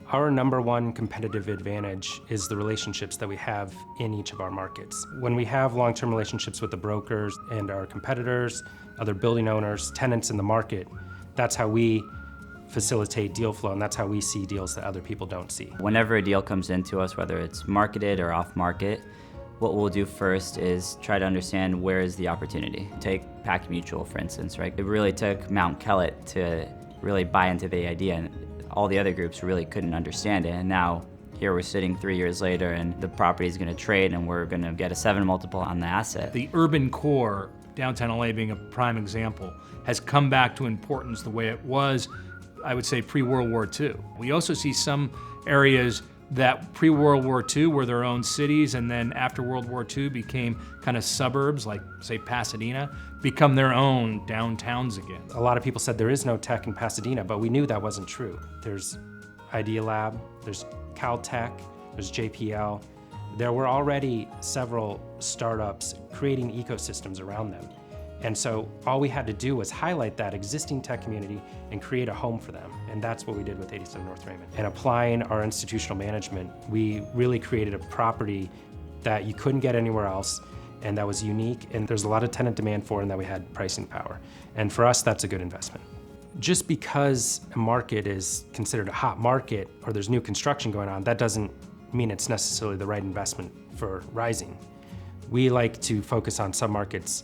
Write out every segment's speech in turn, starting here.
Our number one competitive advantage is the relationships that we have in each of our markets. When we have long-term relationships with the brokers and our competitors, other building owners, tenants in the market, that's how we facilitate deal flow, and that's how we see deals that other people don't see. Whenever a deal comes into us, whether it's marketed or off market, what we'll do first is try to understand where is the opportunity. Take Pack Mutual, for instance, right? It really took Mount Kellett to really buy into the idea, and all the other groups really couldn't understand it. And now here we're sitting 3 years later and the property is gonna trade and we're gonna get a 7 multiple on the asset. The urban core, downtown LA being a prime example, has come back to importance the way it was, I would say, pre-World War II. We also see some areas that pre-World War II were their own cities, and then after World War II became kind of suburbs, like say Pasadena, become their own downtowns again. A lot of people said there is no tech in Pasadena, but we knew that wasn't true. There's Idea Lab, there's Caltech, there's JPL. There were already several startups creating ecosystems around them. And so all we had to do was highlight that existing tech community and create a home for them. And that's what we did with 87 North Raymond. And applying our institutional management, we really created a property that you couldn't get anywhere else and that was unique, and there's a lot of tenant demand for, and that we had pricing power. And for us, that's a good investment. Just because a market is considered a hot market or there's new construction going on, that doesn't mean it's necessarily the right investment for Rising. We like to focus on submarkets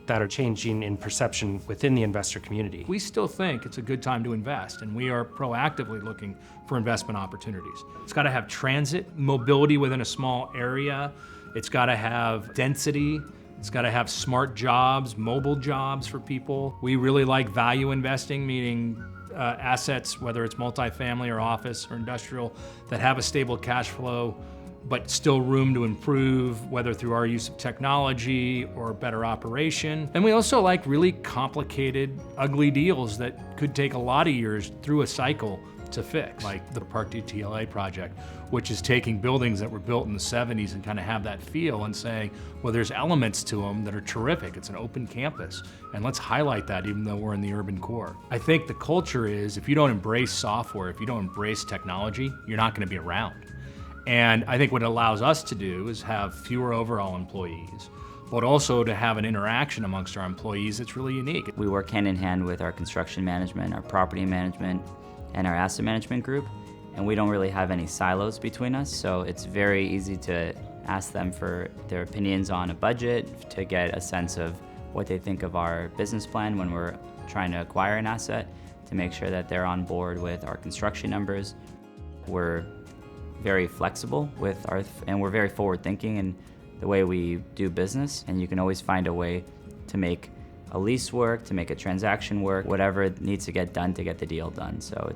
that are changing in perception within the investor community. We still think it's a good time to invest, and we are proactively looking for investment opportunities. It's got to have transit, mobility within a small area. It's got to have density. It's got to have smart jobs, mobile jobs for people. We really like value investing, meaning assets, whether it's multifamily or office or industrial, that have a stable cash flow, but still room to improve, whether through our use of technology or better operation. And we also like really complicated, ugly deals that could take a lot of years through a cycle to fix, like the Park DTLA project, which is taking buildings that were built in the 70s and kind of have that feel and saying, well, there's elements to them that are terrific. It's an open campus, and let's highlight that even though we're in the urban core. I think the culture is, if you don't embrace software, if you don't embrace technology, you're not gonna be around. And I think what it allows us to do is have fewer overall employees, but also to have an interaction amongst our employees that's really unique. We work hand in hand with our construction management, our property management, and our asset management group, and we don't really have any silos between us, so it's very easy to ask them for their opinions on a budget, to get a sense of what they think of our business plan when we're trying to acquire an asset, to make sure that they're on board with our construction numbers. We're very flexible with and we're very forward thinking in the way we do business, and you can always find a way to make a lease work, to make a transaction work, whatever needs to get done to get the deal done. So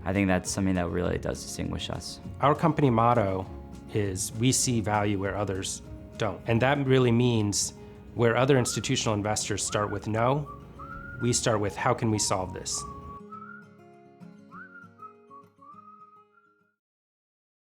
I think that's something that really does distinguish us. Our company motto is, we see value where others don't. And that really means where other institutional investors start with no, we start with, how can we solve this?